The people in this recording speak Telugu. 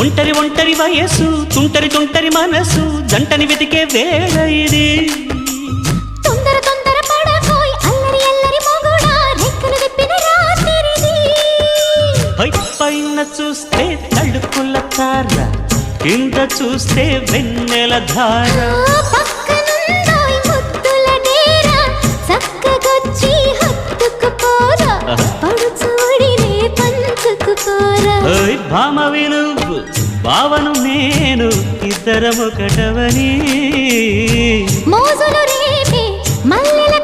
ఒంటరి ఒంటరి వయస్సు తుంటరి తుంటరి మనసు జంటని వెతికే వేళ ఇది తొందర తొందర పడకోయ్ అల్లరి అల్లరి మొగుడా రెక్కలు విప్పిన రాత్రిది పైన చూస్తే తడుకుల తార కింద చూస్తే వెన్నెల ధార పక్కనుందోయ్ ముద్దుల డేరా చక్కగొచ్చి హత్తుకుపోరా పడుచూడినే పంచుకుపోరా ఓయ్ భామ విలువు భావను నేను ఇద్దరమొకటవని మోజులు రేపే మల్లెల